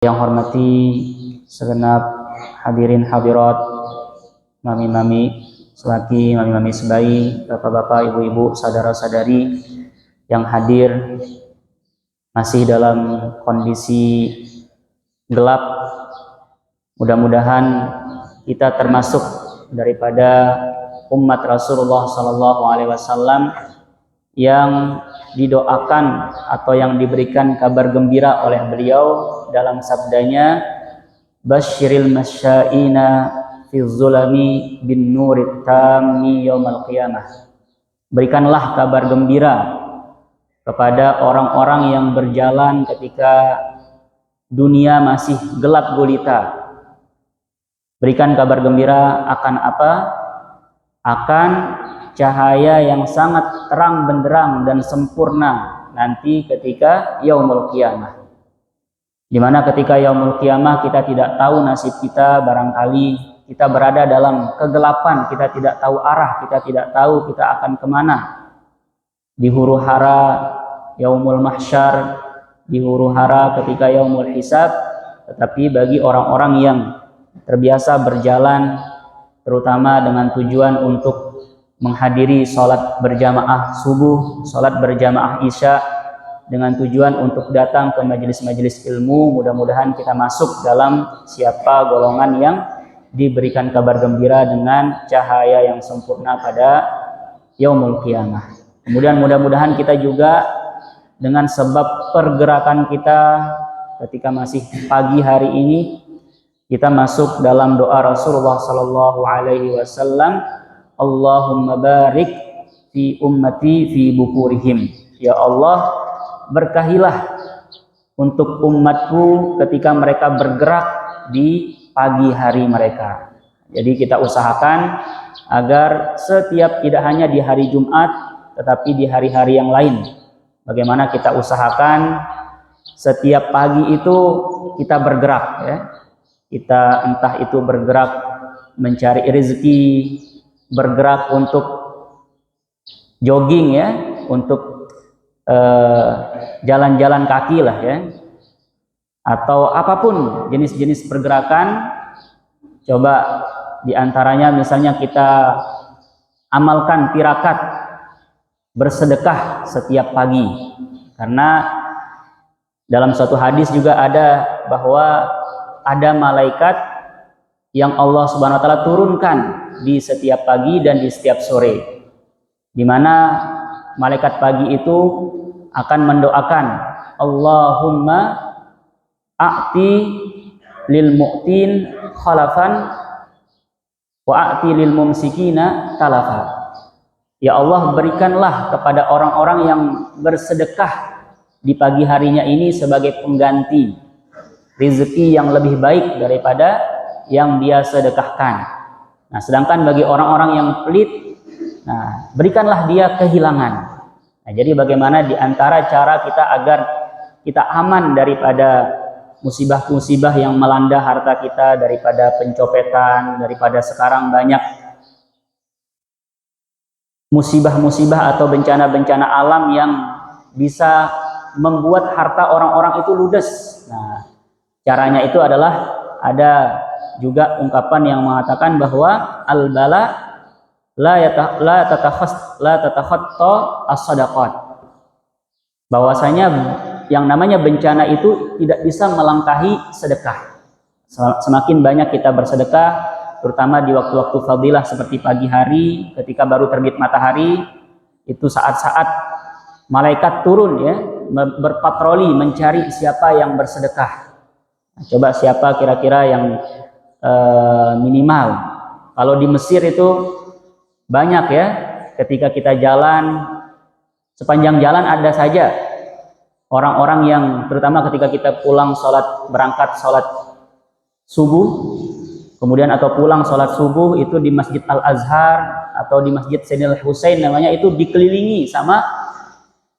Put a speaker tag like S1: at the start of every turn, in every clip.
S1: Yang hormati segenap hadirin hadirat, mami-mami selaki, mami-mami sebayi, bapak-bapak, ibu-ibu, saudara-saudari yang hadir masih dalam kondisi gelap. Mudah-mudahan kita termasuk daripada umat Rasulullah SAW yang didoakan atau yang diberikan kabar gembira oleh beliau dalam sabdanya, basyiril masyaina fi zulami bin nurit tammi yaumal qiyamah. Berikanlah kabar gembira kepada orang-orang yang berjalan ketika dunia masih gelap gulita. Berikan kabar gembira akan apa? Akan cahaya yang sangat terang benderang dan sempurna nanti ketika yaumul qiyamah. Dimana ketika yaumul qiyamah kita tidak tahu nasib kita, barangkali kita berada dalam kegelapan, kita tidak tahu arah, kita tidak tahu kita akan kemana. Di huru hara yaumul mahsyar, di huru hara ketika yaumul hisab. Tetapi bagi orang-orang yang terbiasa berjalan, terutama dengan tujuan untuk menghadiri sholat berjamaah subuh, sholat berjamaah isya, dengan tujuan untuk datang ke majelis-majelis ilmu, mudah-mudahan kita masuk dalam siapa golongan yang diberikan kabar gembira dengan cahaya yang sempurna pada yaumul qiyamah. Kemudian mudah-mudahan kita juga dengan sebab pergerakan kita ketika masih pagi hari ini, kita masuk dalam doa Rasulullah SAW, Allahumma barik fi ummati fi bukurihim. Ya Allah, berkahilah untuk umatku ketika mereka bergerak di pagi hari mereka. Jadi kita usahakan agar setiap, tidak hanya di hari Jumat, tetapi di hari-hari yang lain. Bagaimana kita usahakan setiap pagi itu kita bergerak, ya. Kita entah itu bergerak mencari rezeki, bergerak untuk jogging, ya, untuk jalan-jalan kaki lah, ya, atau apapun jenis-jenis pergerakan. Coba diantaranya misalnya kita amalkan tirakat bersedekah setiap pagi, karena dalam suatu hadis juga ada bahwa ada malaikat yang Allah Subhanahu wa taala turunkan di setiap pagi dan di setiap sore, di mana malaikat pagi itu akan mendoakan, Allahumma a'ti lil mu'tin khalafan wa a'ti lil mumsikina talafa. Ya Allah, berikanlah kepada orang-orang yang bersedekah di pagi harinya ini sebagai pengganti rezeki yang lebih baik daripada yang dia sedekahkan. Nah, sedangkan bagi orang-orang yang pelit, nah, berikanlah dia kehilangan. Nah, jadi bagaimana di antara cara kita agar kita aman daripada musibah-musibah yang melanda harta kita, daripada pencopetan, daripada sekarang banyak musibah-musibah atau bencana-bencana alam yang bisa membuat harta orang-orang itu ludes. Nah, caranya itu adalah ada juga ungkapan yang mengatakan bahwa al-bala la tatakhatta as-sadaqat. Bahwasanya yang namanya bencana itu tidak bisa melangkahi sedekah. Semakin banyak kita bersedekah, terutama di waktu-waktu fadilah seperti pagi hari ketika baru terbit matahari, itu saat-saat malaikat turun, ya, berpatroli mencari siapa yang bersedekah. Nah, coba siapa kira-kira yang minimal. Kalau di Mesir itu banyak, ya, ketika kita jalan, sepanjang jalan ada saja orang-orang yang, terutama ketika kita pulang berangkat sholat subuh, kemudian atau pulang sholat subuh itu di Masjid Al-Azhar atau di Masjid Sayyidina Husain namanya, itu dikelilingi sama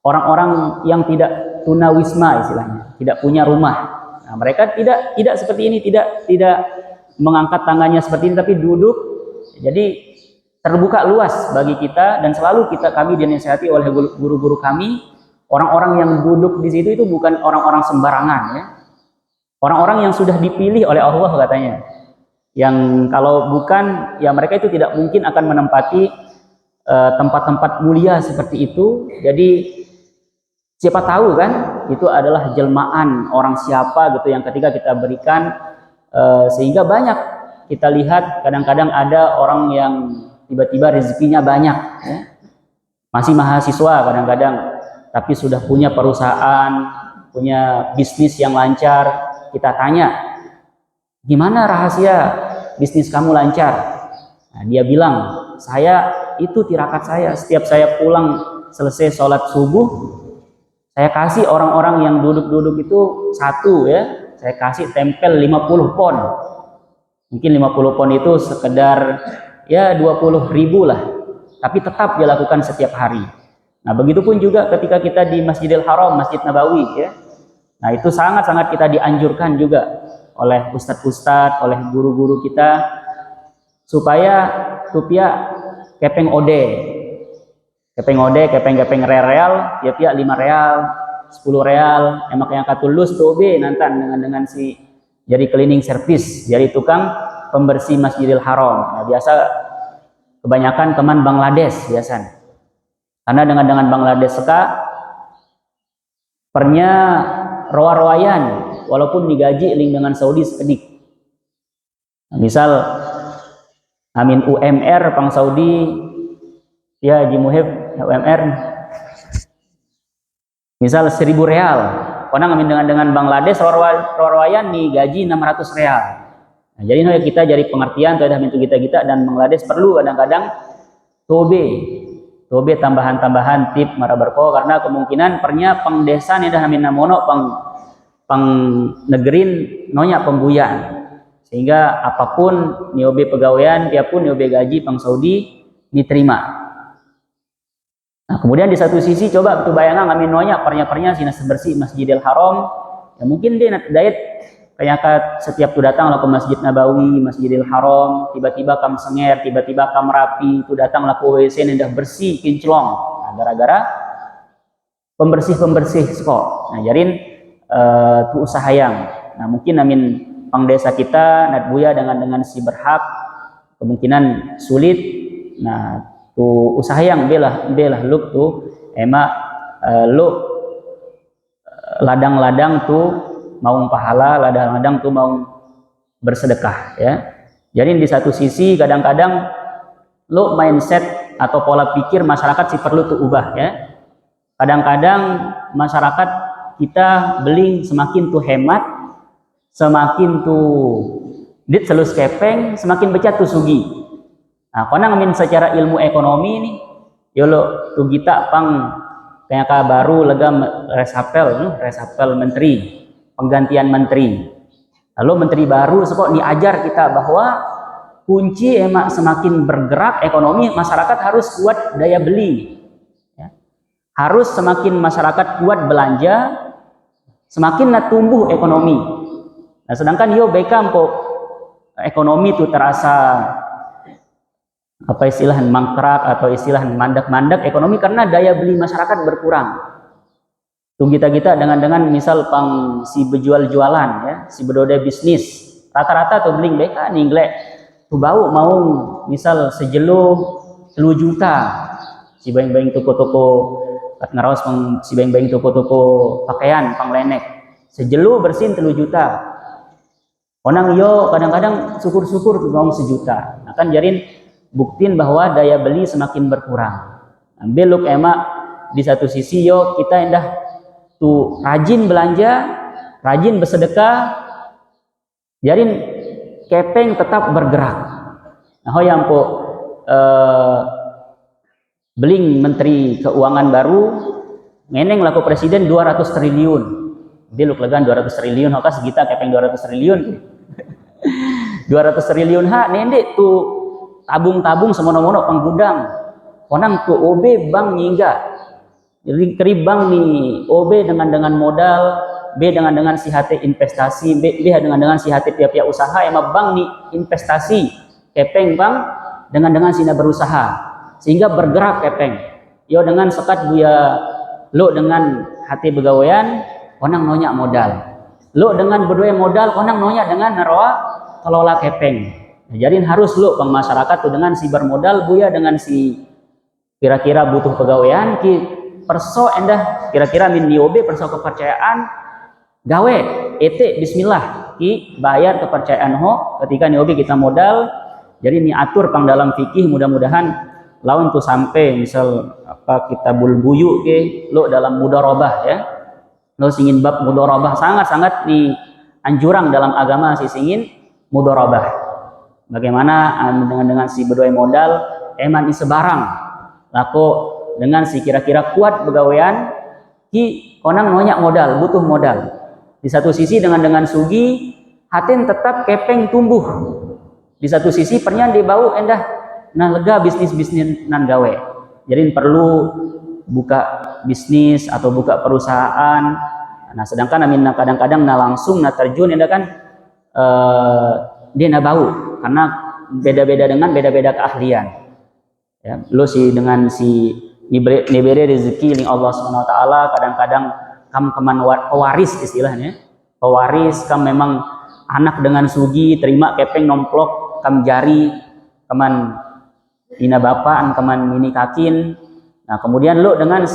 S1: orang-orang yang tidak tunawisma, istilahnya, tidak punya rumah. Nah, mereka tidak seperti ini, tidak mengangkat tangannya seperti ini, tapi duduk. Jadi terbuka luas bagi kita, dan selalu kami dinasihati oleh guru-guru kami, orang-orang yang duduk di situ itu bukan orang-orang sembarangan, ya. Orang-orang yang sudah dipilih oleh Allah katanya. Yang kalau bukan, ya mereka itu tidak mungkin akan menempati tempat-tempat mulia seperti itu. Jadi siapa tahu kan, itu adalah jelmaan orang siapa gitu yang ketika kita berikan, sehingga banyak kita lihat kadang-kadang ada orang yang tiba-tiba rezekinya banyak, ya. Masih mahasiswa kadang-kadang, tapi sudah punya perusahaan, punya bisnis yang lancar. Kita tanya, gimana rahasia bisnis kamu lancar? Nah, dia bilang, saya itu tirakat saya, setiap saya pulang selesai sholat subuh, saya kasih orang-orang yang duduk-duduk itu satu, ya, saya kasih tempel 50 pon. Mungkin 50 pon itu sekedar ya 20.000 lah, tapi tetap dia lakukan setiap hari. Nah, begitupun juga ketika kita di Masjidil Haram, Masjid Nabawi, ya. Nah, itu sangat-sangat kita dianjurkan juga oleh ustadz-ustadz, oleh guru-guru kita, supaya tupia kepeng ode, kepeng real, ya pia 5 real, 10 real, emak yang katulus tobe nantan dengan si jadi cleaning service, jadi tukang pembersih Masjidil Haram. Nah, biasa kebanyakan teman Bangladesh biasa, karena dengan Bangladesh pernya roa-roayan, walaupun digaji ling dengan Saudi sekedik. Nah, misal amin UMR pang Saudi, ya jimuhib UMR misal 1.000 real, konang amin dengan Bangladesh roa-roayan nih gaji 600 real. Nah, jadi kita jadi pengertian terhadap itu kita dan Bangladesh perlu kadang-kadang tobe tambahan-tambahan tip marabarko, karena kemungkinan pernya peng desa nih dah amin namono peng negerin nonya pembuyan, sehingga apapun niobe pegawaian tiapun niobe gaji pang Saudi diterima. Nah, kemudian di satu sisi coba tu bayangan amin nonya pernya sina sebersih Masjidil Haram, ya mungkin dia dayat kayak setiap tu datang lah ke Masjid Nabawi, Masjidil Haram, tiba-tiba kam senger, tiba-tiba kam rapi, tu datang lah ke WC dah bersih kinclong. Nah, gara-gara pembersih sekok. Nah, jarin tu usaha yang. Nah, mungkin amin pang desa kita natbuya dengan si berhak kemungkinan sulit. Nah, tu usaha yang belah luk tu emak luk ladang-ladang tu mau pahala, ladang-ladang tuh mau bersedekah, ya. Jadi di satu sisi kadang-kadang lo mindset atau pola pikir masyarakat sih perlu tuh ubah, ya. Kadang-kadang masyarakat kita beli semakin tuh hemat, semakin tuh dit selus kepeng, semakin becat tuh sugi. Nah, konang min secara ilmu ekonomi nih, yo lo tuh kita pang kayak baru legam resapel menteri, penggantian menteri. Lalu menteri baru sekok diajar kita bahwa kunci emak semakin bergerak ekonomi masyarakat harus kuat daya beli, ya. Harus semakin masyarakat kuat belanja, semakin tumbuh ekonomi. Nah, sedangkan yo bekam kok ekonomi itu terasa apa istilah mangkrak atau istilah mandak ekonomi karena daya beli masyarakat berkurang. Kita dengan misal pang si berjual-jualan, ya, si berdode bisnis rata-rata tuh beling beka ningle tuh bau mau misal sejelo 10 juta si bayang-bayang toko-toko ngaraos pang si bayang-bayang toko-toko pakaian pang lenek sejelo bersin 10 juta. Onang yo kadang-kadang syukur-syukur tuh mau 1 juta. Nah, kan jarin buktiin bahwa daya beli semakin berkurang. Ambil luk emak di satu sisi yo kita indah tuh rajin belanja, rajin bersedekah, jarin kepeng tetap bergerak. Nah, yang po beling menteri keuangan baru, ngeneng laku presiden 200 triliun. Dia luk legan 200 triliun, hokas kita kepeng 200 triliun. 200 triliun nendek tuh tabung-tabung semono-mono penggudang. Konang tuh OB bank nyingga. Jadi keribang nih OB dengan modal, B dengan si hati investasi, B dengan si hati pihak-pihak usaha, emang bank nih investasi, kepeng bank dengan sina berusaha, sehingga bergerak kepeng. Yo dengan sekat buya lo dengan hati begawean, onang nonya modal. Lo dengan berdua modal konang nonya dengan narawa kelola kepeng. Jadi harus lo pang masyarakat tuh dengan si bermodal buya dengan si kira-kira butuh pegawaian ki perso endah kira-kira min niobe perso kepercayaan gawe ete bismillah ki bayar kepercayaan ho ketika niobe kita modal. Jadi ini atur pang dalam fikih mudah-mudahan lawan tuh sampai misal apa kita bulbuyu ke lo dalam mudharabah ya. Lo singin bab mudharabah sangat-sangat di anjurang dalam agama si singin mudharabah. Bagaimana dengan si berdua modal eman di sebarang lako dengan si kira-kira kuat begawean ki konang nonyak modal butuh modal. Di satu sisi dengan sugi hatin tetap kepeng tumbuh. Di satu sisi pernyataan dibau endah nah lega bisnis nan gawe. Jadi perlu buka bisnis atau buka perusahaan. Nah sedangkan amin kadang-kadang langsung terjun endah kan dia bau karena beda-beda dengan beda-beda keahlian. Ya, lo dengan si nibere rezeki ning Allah Subhanahu wa taala kadang-kadang kam keman pewaris istilahnya. Pewaris kam memang anak dengan sugi terima kepeng nomplok kam jari keman ina bapaan keman ini kakin. Nah, kemudian lo dengan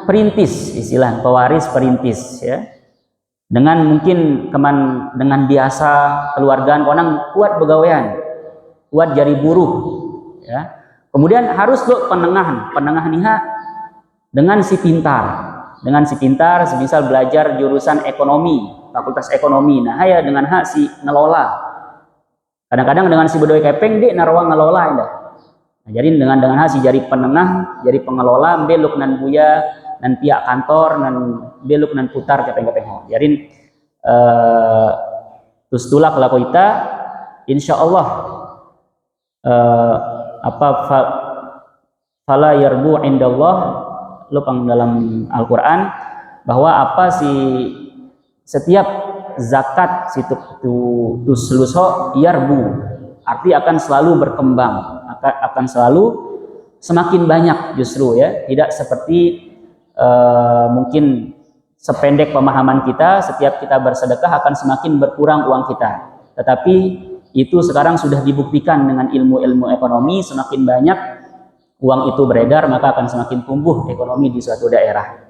S1: perintis istilah pewaris perintis ya. Dengan mungkin dengan biasa keluargaan konang kuat begawean, kuat jari buruh ya. Kemudian harus lo penengah niha dengan si pintar semisal belajar jurusan ekonomi fakultas ekonomi nah haya dengan hak si ngelola kadang-kadang dengan si bedoi kepeng dek narwa ngelola indah. Nah, jadi dengan hak si jari penengah jadi pengelola beluk nan buya nan pihak kantor nan beluk nan putar kepeng-kepeng. Jadi terus tulak laku kita insyaallah fala yarbu indallah lupang dalam Al-Qur'an bahwa apa setiap zakat situ tusluso yarbu arti akan selalu berkembang akan selalu semakin banyak justru ya tidak seperti mungkin sependek pemahaman kita setiap kita bersedekah akan semakin berkurang uang kita tetapi itu sekarang sudah dibuktikan dengan ilmu-ilmu ekonomi semakin banyak uang itu beredar maka akan semakin tumbuh ekonomi di suatu daerah.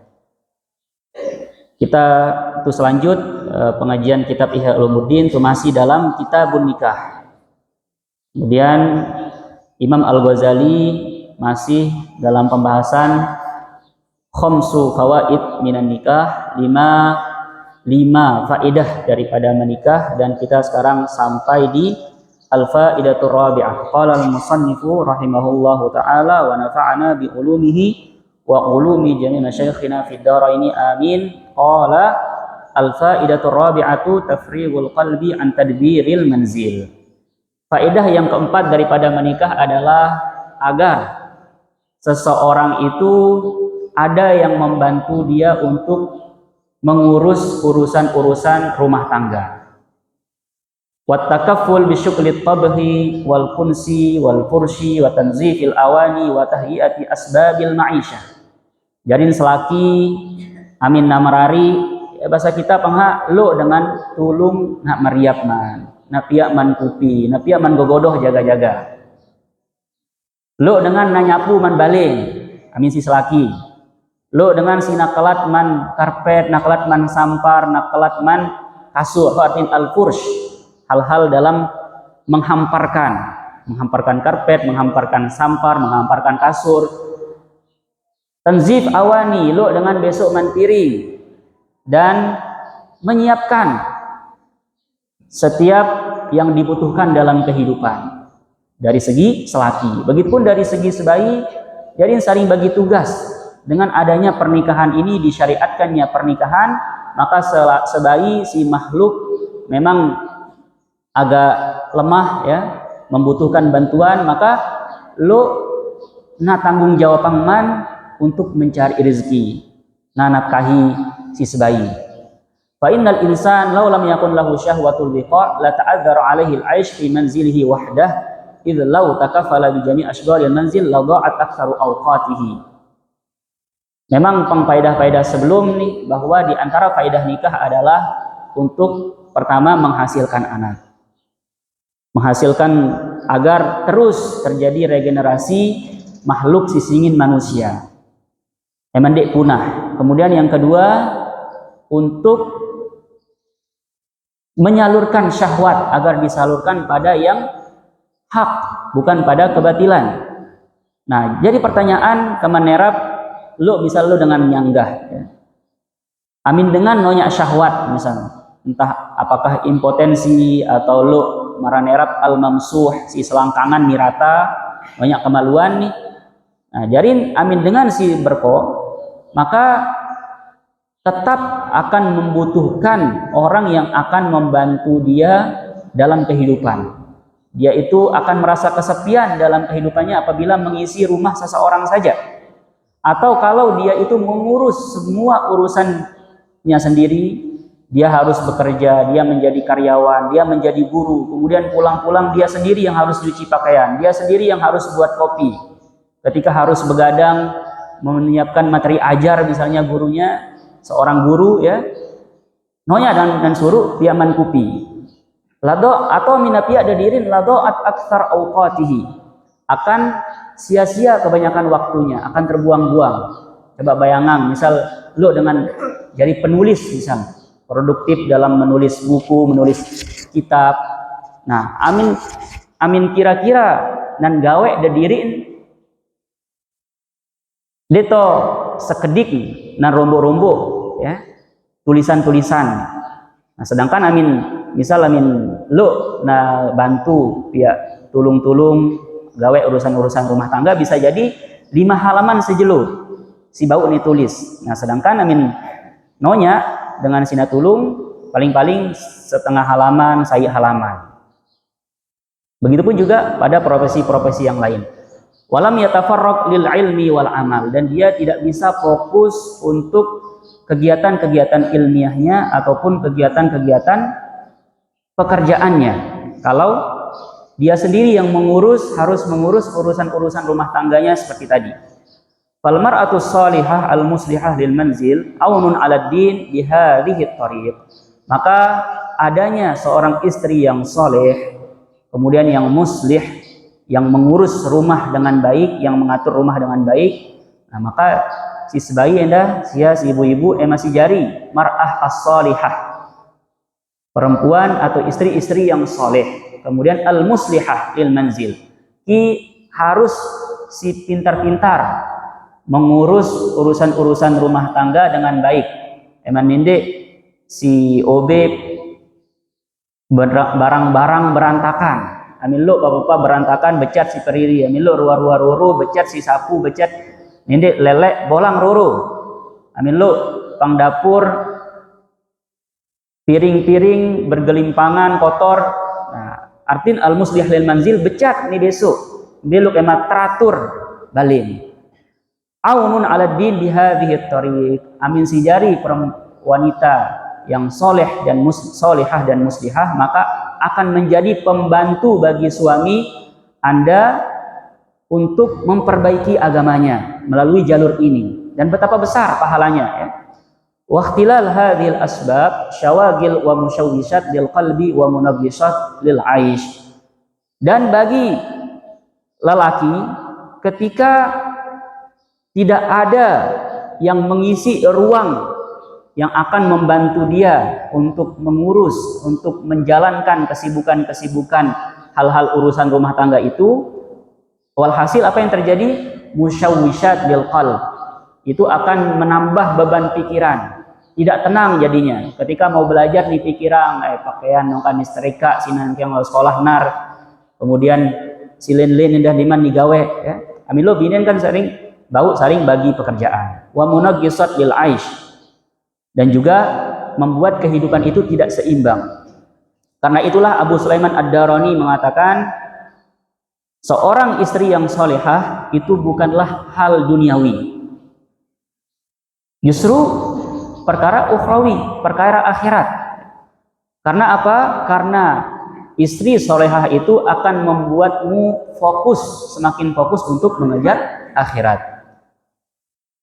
S1: Kita itu selanjut pengajian kitab Ihya Ulumuddin itu masih dalam kitabun nikah. Kemudian Imam Al-Ghazali masih dalam pembahasan khamsu fawaid minan nikah, lima faedah daripada menikah dan kita sekarang sampai di al-faidatur rabi'ah. Qala al-musannifu rahimahullahu taala wa nafa'ana bi ulumihi wa ulumi jami' masyayikhina fid dharaini amin. Qala al-faidatur rabi'atu tafrighul qalbi an tadbiril manzil. Faedah yang keempat daripada menikah adalah agar seseorang itu ada yang membantu dia untuk mengurus urusan-urusan rumah tangga. Wattakafful bisyukli tabhi wal kunsi wal furshi wa tanzifil awani wa tahyiyati asbabil ma'isyah. Jadi selaki amin namarari bahasa kita pangha lo dengan tulung nak meriap man, nak piak man kupi, nak piak man gogodoh jaga-jaga. Lo dengan nanyapu man baling, amin si selaki. Lo dengan si nakalat man karpet, nakalat man sampar, nakalat man kasur, artin al-fursh. Hal-hal dalam menghamparkan karpet, menghamparkan sampar, menghamparkan kasur. Tanzif awani, lo dengan besok man piring dan menyiapkan setiap yang dibutuhkan dalam kehidupan dari segi selaki. Begitupun dari segi sebayi, jadi saling bagi tugas. Dengan adanya pernikahan ini disyariatkannya pernikahan, maka sebayi si makhluk memang agak lemah ya, membutuhkan bantuan, maka lo tanggung jawab man untuk mencari rezeki, nafkahi si sebayi. Fa innal insan law lam yakun lahu syahwatul liqa la ta'adzara 'alaihi al-'aish fi manzilihi wahdah idh law takaffala bi jami' ashghalil manzil la dha'at aktsaru awqatihi. Memang pengfaedah-faedah sebelum nih bahwa di antara faedah nikah adalah untuk pertama menghasilkan anak. Menghasilkan agar terus terjadi regenerasi makhluk sisingin manusia. Emang dek punah. Kemudian yang kedua untuk menyalurkan syahwat agar disalurkan pada yang hak, bukan pada kebatilan. Nah, jadi pertanyaan kemanerap, lo misal lo dengan nyanggah, ya. Amin dengan nonya syahwat misalnya, entah apakah impotensi atau lo maranerap al-mamsuh, si selangkangan nirata, banyak kemaluan nih. Nah, jadi amin dengan si berko, maka tetap akan membutuhkan orang yang akan membantu dia dalam kehidupan. Dia itu akan merasa kesepian dalam kehidupannya apabila mengisi rumah seseorang saja. Atau kalau dia itu mengurus semua urusannya sendiri, dia harus bekerja, dia menjadi karyawan, dia menjadi guru, kemudian pulang-pulang dia sendiri yang harus cuci pakaian, dia sendiri yang harus buat kopi. Ketika harus begadang menyiapkan materi ajar misalnya gurunya, seorang guru ya, nonya dan suruh dia mankupi. Lado atau minapia dadirin lado aksar awqatihi, akan sia-sia kebanyakan waktunya, akan terbuang-buang. Coba bayangan, misal lo dengan jadi penulis misal, produktif dalam menulis buku, menulis kitab. Nah, amin kira-kira nan gawe dadirin deto sekedik nan rombo-rombo ya, tulisan-tulisan. Nah, sedangkan amin misal amin lo na bantu pihak tulung-tulung gawe urusan-urusan rumah tangga, bisa jadi 5 halaman sejelo si bau ini tulis. Nah, sedangkan amin nonya dengan sina tulung paling-paling setengah halaman, 1 halaman. Begitupun juga pada profesi-profesi yang lain. Walam yatafarraq lil ilmi wal amal, dan dia tidak bisa fokus untuk kegiatan-kegiatan ilmiahnya ataupun kegiatan-kegiatan pekerjaannya. Kalau dia sendiri yang harus mengurus urusan-urusan rumah tangganya seperti tadi. Fal mar'atus salihah al muslihah lil manzil aunun 'alad din bi hadhihi thariq. Maka adanya seorang istri yang soleh, kemudian yang muslih, yang mengurus rumah dengan baik, yang mengatur rumah dengan baik, nah maka si sebayi endah sia si ibu-ibu masih jari mar'ah as-salihah, perempuan atau istri-istri yang soleh. Kemudian al-muslihah lil manzil, harus si pintar-pintar mengurus urusan-urusan rumah tangga dengan baik. Eman ninde si obe barang-barang berantakan, amin lo bapak berantakan becat si periri, amin lo ruar-ruar roro becat si sapu becat ninde lelek bolang roro, amin lo pang dapur piring-piring bergelimpangan kotor. Nah, artin al muslih lil manzil becat nih besok belok emat teratur balin aunun ala din bihadhihi thariq, amin si jari wanita yang soleh dan solihah dan muslihah, maka akan menjadi pembantu bagi suami Anda untuk memperbaiki agamanya melalui jalur ini, dan betapa besar pahalanya ya. Waqtilal hadhil asbab syawagil wa musyawwisat lil qalbi wa munaghisat lil aish. Dan bagi lelaki, ketika tidak ada yang mengisi ruang yang akan membantu dia untuk mengurus, untuk menjalankan kesibukan-kesibukan hal-hal urusan rumah tangga itu, walhasil apa yang terjadi? Musyawwisat lil qalb, itu akan menambah beban pikiran, tidak tenang jadinya. Ketika mau belajar di pikiran, pakaian nongkan istrika, sinan yang mau sekolah nar, kemudian silin-lin indah diman digawe ya. Amilo binen kan sering bau saring bagi pekerjaan. Wa munaghisat lil aish, dan juga membuat kehidupan itu tidak seimbang. Karena itulah Abu Sulaiman Ad-Darani mengatakan seorang istri yang solehah itu bukanlah hal duniawi, justru perkara ukhrawi, perkara akhirat. Karena apa? Karena istri solehah itu akan membuatmu fokus, semakin fokus untuk mengejar akhirat.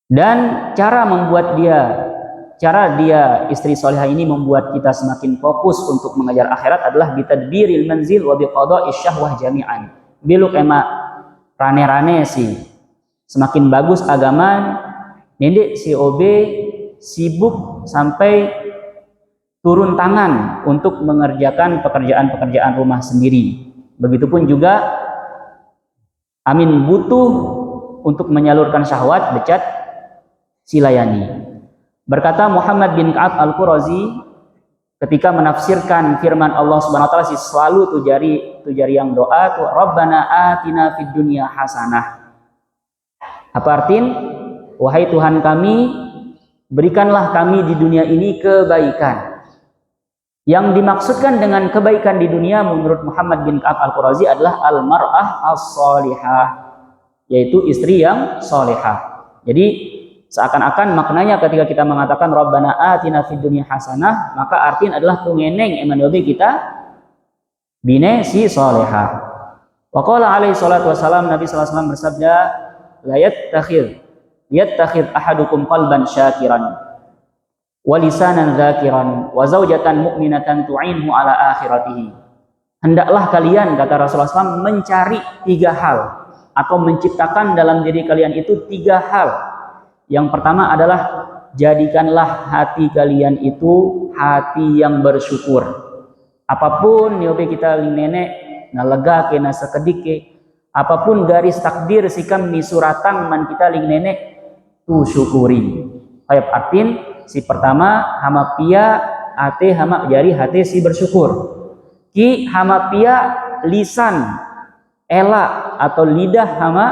S1: Dan cara dia istri solehah ini membuat kita semakin fokus untuk mengejar akhirat adalah bitadbiril manzil wa biqada'ish syahwah jami'an. Biluk emak rane-rane sih semakin bagus agama nendek si OB sibuk sampai turun tangan untuk mengerjakan pekerjaan-pekerjaan rumah sendiri. Begitupun juga amin butuh untuk menyalurkan syahwat becat silayani. Berkata Muhammad bin Ka'ab Al-Qurazi ketika menafsirkan firman Allah Subhanahu wa taala selalu tujari yang doa tu Rabbana atina fid dunya hasanah. Apa artin? Wahai Tuhan kami, berikanlah kami di dunia ini kebaikan. Yang dimaksudkan dengan kebaikan di dunia menurut Muhammad bin Ka'ab Al-Qurazi adalah al-mar'ah as-salihah, yaitu istri yang salihah. Jadi seakan-akan maknanya ketika kita mengatakan Rabbana atina fid dunya hasanah, maka artinya adalah tungeneng emanobe kita bine si salihah. Wa qala alaihi salatu wasalam, Nabi sallallahu alaihi wasallam bersabda, la yattakhidh ahadukum qalban syakiran wa lisanan dzakiran wa zaujatan mu'minatan tu'inhu ala akhiratihi. Hendaklah kalian, kata Rasulullah SAW, mencari 3 hal atau menciptakan dalam diri kalian itu 3 hal. Yang pertama adalah jadikanlah hati kalian itu hati yang bersyukur. Apapun nyobe kita nenek nalega ke nasa kedike, apapun garis takdir sikam ni suratan man kita ling nenek tu syukuri. Kayak artin si pertama hama pia ate hama jari hati si bersyukur. Ki hama pia lisan ela atau lidah hama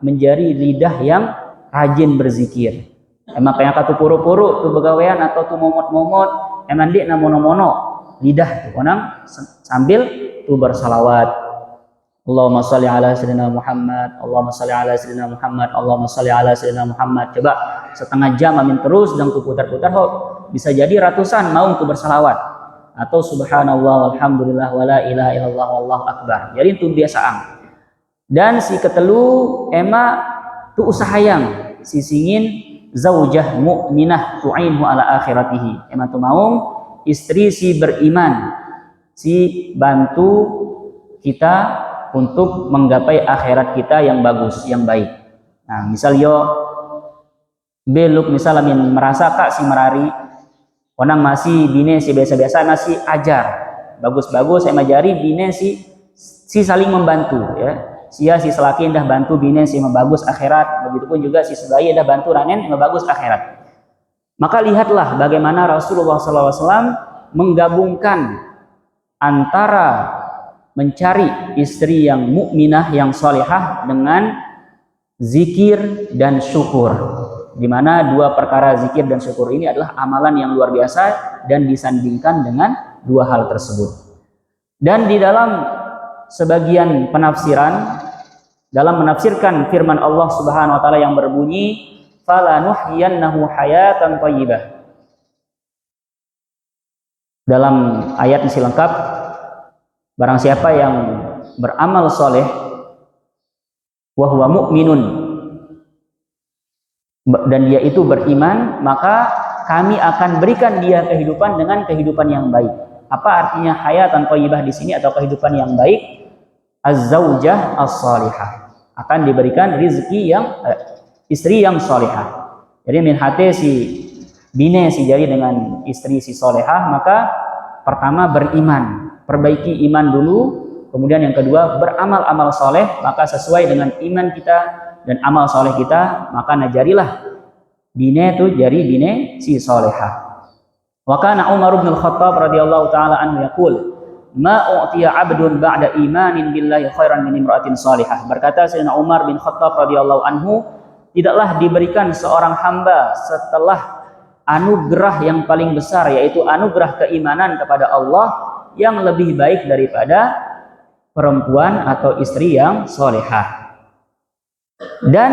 S1: menjadi lidah yang rajin berzikir. Emang kayak katu puru-puru tu begawean atau tu momot-momot emang dia namono-mono lidah tu onang sambil tu bersalawat. Allahumma shalli ala sayyidina Muhammad, Allahumma shalli ala sayyidina Muhammad, Allahumma shalli ala sayyidina Muhammad. Coba setengah jam amin terus dan tu putar-putar bisa jadi ratusan mau tu bersalawat atau subhanallah walhamdulillah wala ilaha illallah wallahu akbar. Jadi itu biasaan. Dan si ketelu ema tu usahayang sisingin zaujah mu'minah tu'inhu ala akhiratihi. Ema tu mau istri si beriman si bantu kita untuk menggapai akhirat kita yang bagus, yang baik. Nah, misal yo beluk misal amin merasa kak si merari onang masih bine si biasa-biasa masih ajar bagus-bagus saya majari bine si saling membantu ya. Sia si selaki dah bantu bine si membagus akhirat, begitupun juga si sebayi dah bantu ranen membagus akhirat. Maka lihatlah bagaimana Rasulullah SAW menggabungkan antara mencari istri yang mukminah yang solehah dengan zikir dan syukur, di mana dua perkara zikir dan syukur ini adalah amalan yang luar biasa dan disandingkan dengan 2 hal tersebut. Dan di dalam sebagian penafsiran dalam menafsirkan firman Allah Subhanahu wa taala yang berbunyi falanuhyiyannahu hayatan thayyibah. Dalam ayat isi lengkap, barang siapa yang beramal soleh wa huwa mu'minun dan dia itu beriman, maka kami akan berikan dia kehidupan dengan kehidupan yang baik. Apa artinya hayatan thayyibah di sini atau kehidupan yang baik? Az-zaujah as-salihah, akan diberikan rezeki yang istri yang salihah. Jadi min hati si bine si jari dengan istri si salihah, maka pertama beriman, perbaiki iman dulu, kemudian yang kedua beramal-amal soleh, maka sesuai dengan iman kita dan amal soleh kita, maka najarilah bine itu jari bine si salihah. Wa kana Umar bin Al-Khattab radhiyallahu taala anhu yaqul ma u'tiya 'abdun ba'da imanin billahi khairan min imra'atin salihah. Berkata Sayyidina Umar bin Khattab radhiyallahu anhu, tidaklah diberikan seorang hamba setelah anugerah yang paling besar, yaitu anugerah keimanan kepada Allah, yang lebih baik daripada perempuan atau istri yang salihah. Dan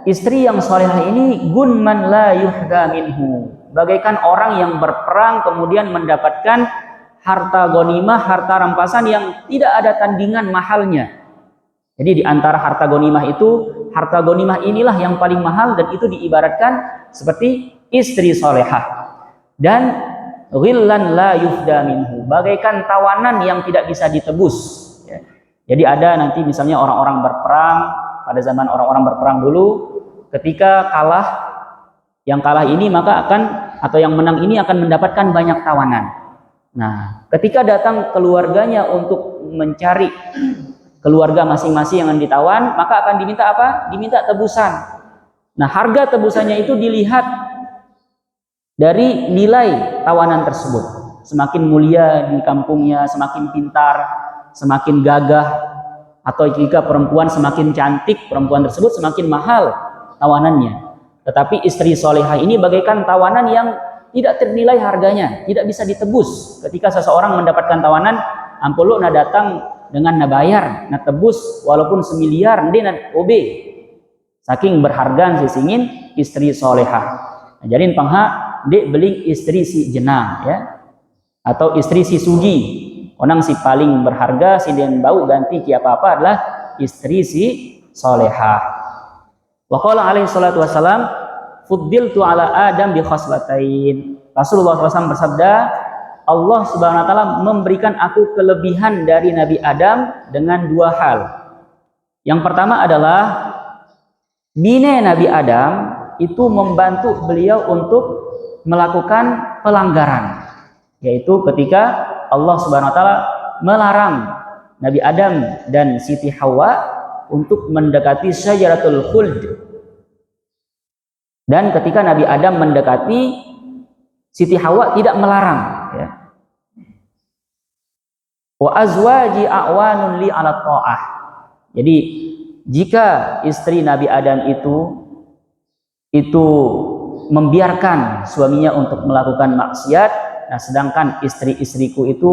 S1: istri yang salihah ini gunman la yuhda minhu, bagaikan orang yang berperang kemudian mendapatkan harta ghanimah, harta rampasan yang tidak ada tandingan mahalnya. Jadi di antara harta ghanimah itu harta ghanimah inilah yang paling mahal, dan itu diibaratkan seperti istri solehah. Dan ghillan la yufda minhu, bagaikan tawanan yang tidak bisa ditebus. Ya. Jadi ada nanti misalnya orang-orang berperang, pada zaman orang-orang berperang dulu, ketika kalah, yang kalah ini maka akan, atau yang menang ini akan mendapatkan banyak tawanan. Nah, ketika datang keluarganya untuk mencari keluarga masing-masing yang ditawan, maka akan diminta apa? Diminta tebusan. Nah, harga tebusannya itu dilihat dari nilai tawanan tersebut. Semakin mulia di kampungnya, semakin pintar, semakin gagah, atau jika perempuan semakin cantik, perempuan tersebut semakin mahal tawanannya. Tetapi istri solehah ini bagaikan tawanan yang tidak ternilai harganya, tidak bisa ditebus. Ketika seseorang mendapatkan tawanan, ampun na datang dengan na bayar, na tebus walaupun semiliar, nanti na obe. Saking berhargaan sisingin istri solehah. Nah, jadi pangha dek beling istri si jenang, ya, atau istri si sugi. Orang si paling berharga, si den bau ganti ki apa-apa adalah istri si solehah. Wa qala alaihi salatu wassalam, fuddiltu ala Adam bi khaslatain. Rasulullah SAW bersabda, Allah Subhanahu wa taala memberikan aku kelebihan dari Nabi Adam dengan dua hal. Yang pertama adalah bine Nabi Adam itu membantu beliau untuk melakukan pelanggaran, yaitu ketika Allah Subhanahu wa taala melarang Nabi Adam dan Siti Hawa untuk mendekati syajaratul khuld. Dan ketika Nabi Adam mendekati, Siti Hawa tidak melarang, ya. Wa azwaji a'wanun li 'ala ta'ah. Jadi jika istri Nabi Adam itu membiarkan suaminya untuk melakukan maksiat, nah sedangkan istri-istriku itu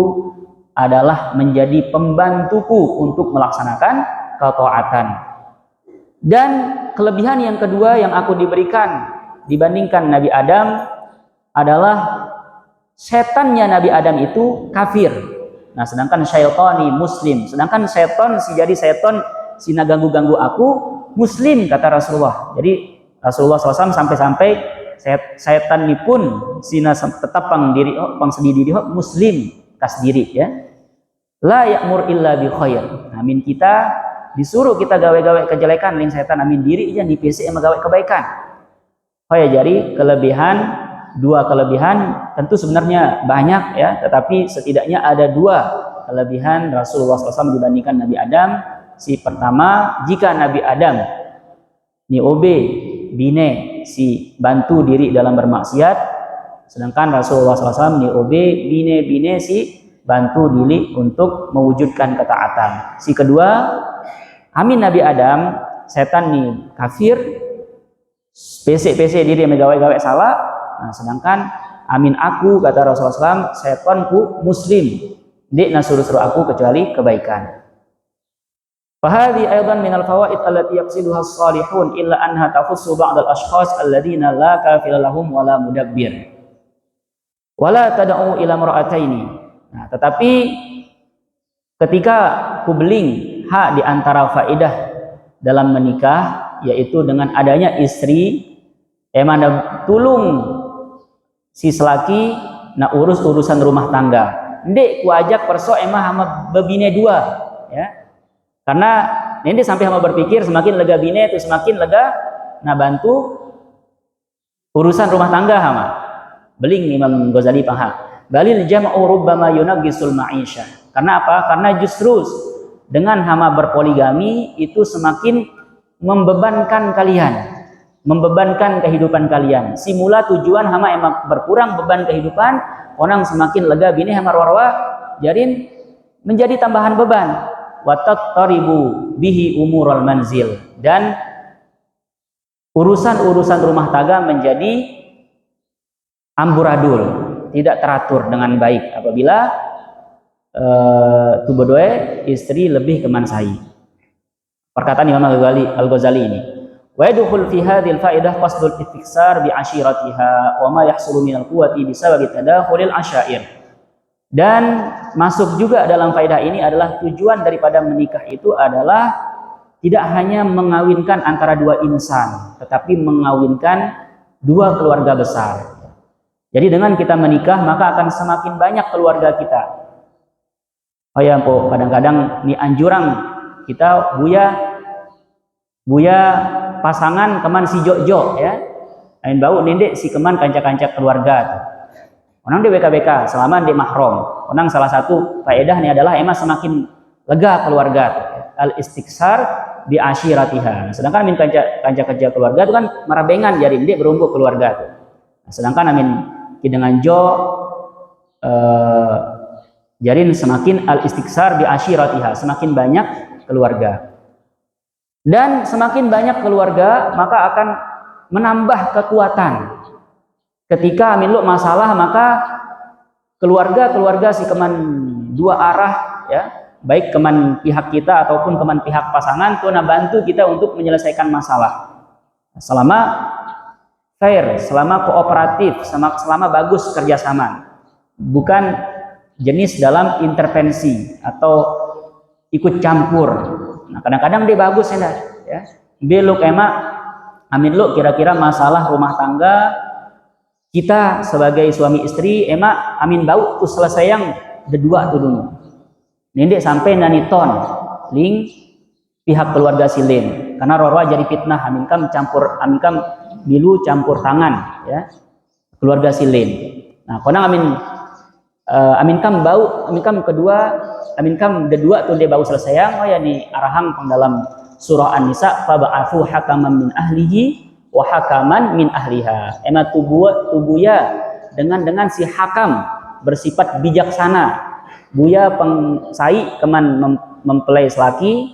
S1: adalah menjadi pembantuku untuk melaksanakan ketaatan. Dan kelebihan yang kedua yang aku diberikan dibandingkan Nabi Adam adalah setannya Nabi Adam itu kafir. Nah, sedangkan syaitani muslim. Sedangkan setan jadi setan sina ganggu-ganggu aku muslim, kata Rasulullah. Jadi Rasulullah SAW sampai-sampai setan ini pun sina tetap pang sedih diri muslim kas diri, ya. La ya'mur illa bi khair. Amin, kita disuruh kita gawe-gawe kejelekan, ling setan amin diri aja di PC emang gawe kebaikan. Oh ya, jadi dua kelebihan tentu sebenarnya banyak, ya, tetapi setidaknya ada dua kelebihan Rasulullah SAW dibandingkan Nabi Adam. Si pertama, jika Nabi Adam ni obe bine si bantu diri dalam bermaksiat, sedangkan Rasulullah SAW ni obe bine si bantu diri untuk mewujudkan ketaatan. Si kedua, amin Nabi Adam setan nih kafir, PC diri megawe-gawe salah. Nah, sedangkan amin aku, kata Rasulullah SAW, setanku muslim, dik nasuruh aku kecuali kebaikan. Fahadi aidan minal fawaid allati yaqsiduha as-salihun illa anha tafussu ba'd al-ashkhas alladziina la kafila lahum wala mudabbir wala tad'u ila mar'ataini. Nah, tetapi ketika kubeling hak di antara faedah dalam menikah, yaitu dengan adanya istri emana tulung si selaki na urus urusan rumah tangga. Ndek ku ajak perso emah hama bebine dua, ya. Karena ini sampai hama berpikir semakin lega bine itu semakin lega na bantu urusan rumah tangga hama. Beling Imam Ghazali paham. Balil jam'u rubbama yunaggisul ma'isha. Karena apa? Karena justru dengan hama berpoligami itu semakin membebankan kalian, membebankan kehidupan kalian. Simula tujuan hama emang berkurang beban kehidupan, orang semakin lega bini hama warwa jarin menjadi tambahan beban. Watat taribu bihi umurul manzil, dan urusan-urusan rumah tangga menjadi amburadul, tidak teratur dengan baik apabila tubodoe istri lebih kemansai. Perkataan Imam Al-Ghazali ini. Wa yadkhul fi hadhil faedah qasdul ittiksar bi ashiratiha wa ma yahsulu minal quwwati bisababi tadakhulil asyair. Dan masuk juga dalam faedah ini adalah tujuan daripada menikah itu adalah tidak hanya mengawinkan antara dua insan, tetapi mengawinkan dua keluarga besar. Jadi dengan kita menikah maka akan semakin banyak keluarga kita. Oh ya, po, kadang-kadang ini anjurang kita buya pasangan keman si jojo ya. Ain bau nindek si keman kanca-kanca keluarga tuh. Onang di BKBK selama di mahram. Onang salah satu faedah ini adalah emang semakin lega keluarga. Al istiksar bi asyiratiha. Sedangkan amin kanca kerja keluarga itu kan marabengan jadi nindek berumpuk keluarga tuh. Sedangkan amin dengan jo jarin semakin al istiksar bi asyiratiha, semakin banyak keluarga. Dan semakin banyak keluarga maka akan menambah kekuatan. Ketika amin lu masalah maka keluarga si keman dua arah ya, baik keman pihak kita ataupun keman pihak pasangan tuh bantu kita untuk menyelesaikan masalah. Selama fair, selama kooperatif, selama bagus kerjasama, bukan jenis dalam intervensi atau ikut campur. Nah kadang-kadang dia bagus ya, beluk emak amin lu kira-kira masalah rumah tangga kita sebagai suami istri emak amin bau tuh selesai yang kedua tuh dulu. Nindek sampai nani ton ling pihak keluarga silin karena rorwa jadi fitnah amin kam bilu campur tangan ya keluarga silin. Nah konang amin kam kedua tuh dia bau selesai yang oh ya nih arahang pang dalam surah An-Nisa fa ba'athu hakaman min ahlihi wa hakaman min ahliha. Ema tubuya dengan si hakam bersifat bijaksana. Buya pengsai keman mempelai selaki,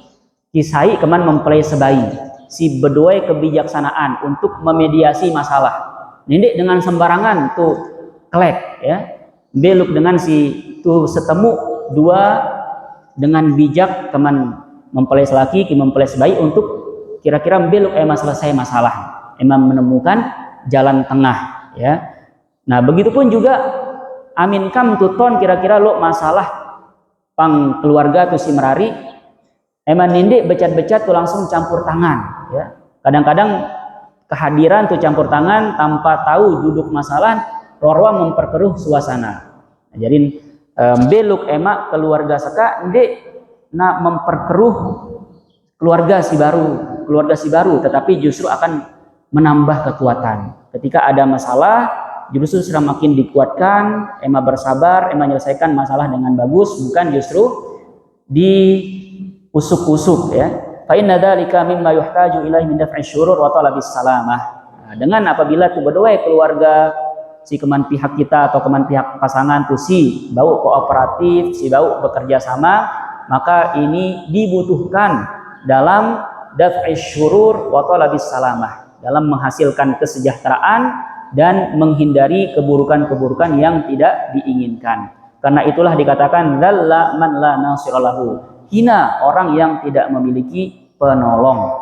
S1: kisai keman mempelai sebayi. Si bedoi kebijaksanaan untuk memediasi masalah. Nindek dengan sembarangan tuh kelek ya. Beluk dengan si tuh setemu dua dengan bijak keman mempelai selaki, ki mempelai sebayi untuk kira-kira beluk selesai masalah. Emang menemukan jalan tengah ya. Nah begitupun juga amin kam tuton kira-kira lo masalah pang keluarga tuh si merari emang nindek becat-becat tuh langsung campur tangan ya. Kadang-kadang kehadiran tuh campur tangan tanpa tahu duduk masalah rorwa memperkeruh suasana. Nah, jadi beluk emak keluarga seka ndek nak memperkeruh keluarga si baru tetapi justru akan menambah kekuatan. Ketika ada masalah justru sudah makin dikuatkan, emak bersabar, emak menyelesaikan masalah dengan bagus, bukan justru diusuk-usuk ya. Fa inna dzalika mimma yuhtaju ilaihi min daf'i syurur wa talabis salamah. Nah, dengan apabila tuh berdua keluarga si keman pihak kita atau keman pihak pasangan tuh si bau kooperatif, si bau bekerja sama, maka ini dibutuhkan dalam daf'i syurur wa talabis salamah, dalam menghasilkan kesejahteraan dan menghindari keburukan-keburukan yang tidak diinginkan. Karena itulah dikatakan dzalla man la nasiralahu, hina orang yang tidak memiliki penolong.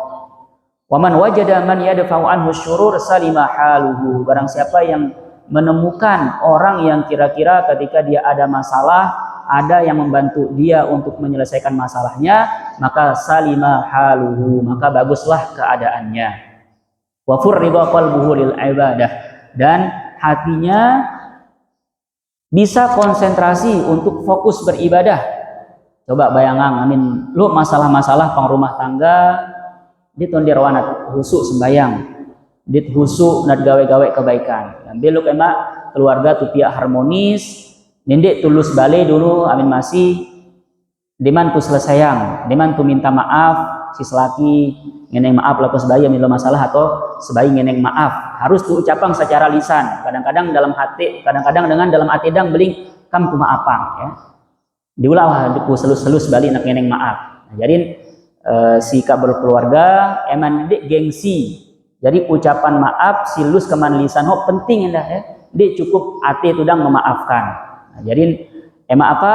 S1: Wa man wajada man yadfa'u anhu syurur salima haluhu, barang siapa yang menemukan orang yang kira-kira ketika dia ada masalah ada yang membantu dia untuk menyelesaikan masalahnya, maka salima haluhu, maka baguslah keadaannya. Wa furrida qalbuhu lil ibadah, dan hatinya bisa konsentrasi untuk fokus beribadah. Coba bayangan amin lu masalah-masalah pang rumah tangga dit rawanat husuk sembayang, dit husuk nad gawe-gawe kebaikan. Beluk emak keluarga tu pihak harmonis, nindek tulus balik dulu amin masih deman tu selesaiang, deman tu minta maaf si selaki ngeneng maaf laku sebayi amin lo masalah atau sebayi ngeneng maaf, harus tu ucapang secara lisan, kadang-kadang dalam hati, kadang-kadang dengan dalam atidang beling kam ku maafang ya. Diulah ku selus-selus balik nak ngeneng maaf. Nah, jadi si berkeluarga eman dek gengsi. Jadi ucapan maaf silus keman lisan ho penting endah ya. Dek cukup ati tudang memaafkan. Nah, jadi ema apa?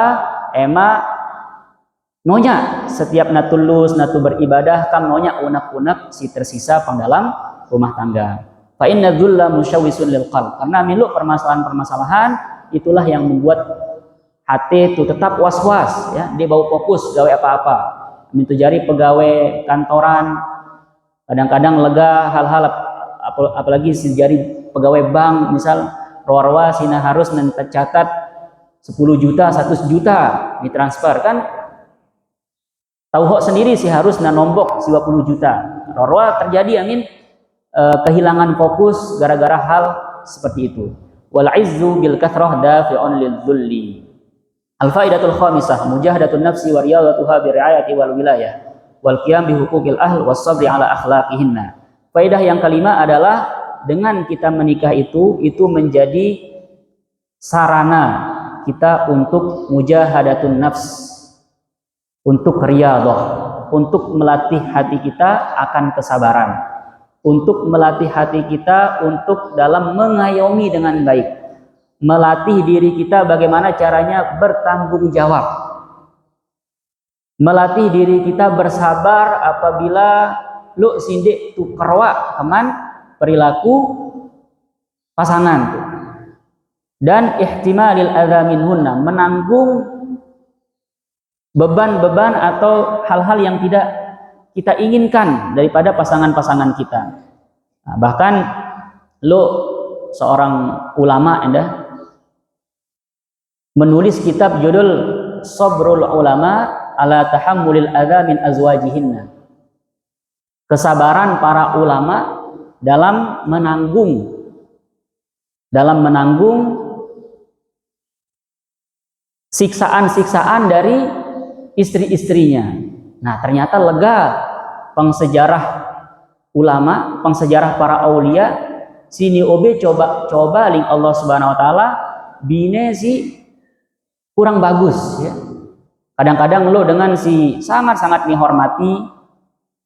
S1: Ema nonya setiap natulus natu beribadah kam nonya unak-unak si tersisa pang dalam rumah tangga. Fa inna dzulla musyawwisun lil qalb. Karena milu permasalahan-permasalahan itulah yang membuat hati itu tetap was-was ya, dia bau fokus gawe apa-apa. min tujari pegawai kantoran, kadang-kadang lega hal-hal apalagi si jari pegawai bank misal rawa sina harus mencatat 10 juta 100 juta ditransfer kan tahu sendiri sih harus nombok 20 juta rawa terjadi amin kehilangan fokus gara-gara hal seperti itu. Wal izzu bil kathrah dafi'un lil dhulli. Al faidatul khamisah mujahadatun nafsi wa riyadatuha bi riayati wal wilayah wal qiyam bi huquqil ahl was sabri ala akhlaqihinna. Faidah yang kelima adalah dengan kita menikah itu menjadi sarana kita untuk mujahadatun nafs, untuk riyadhah, untuk melatih hati kita akan kesabaran, untuk melatih hati kita untuk dalam mengayomi dengan baik, melatih diri kita bagaimana caranya bertanggung jawab, melatih diri kita bersabar apabila lu sindik tu kerwa teman perilaku pasangan tuh. Dan ihtimalil adza minhunna, menanggung beban-beban atau hal-hal yang tidak kita inginkan daripada pasangan-pasangan kita. Nah, bahkan lo seorang ulama menulis kitab judul Sabrul Ulama ala Tahammulil Adza min Azwajihinna. Kesabaran para ulama dalam menanggung siksaan-siksaan dari istri-istrinya. Nah, ternyata lega pengsejarah ulama, pengsejarah para aulia sini obe coba ling Allah Subhanahu wa taala bine si kurang bagus ya. Kadang-kadang lo dengan si sangat-sangat dihormati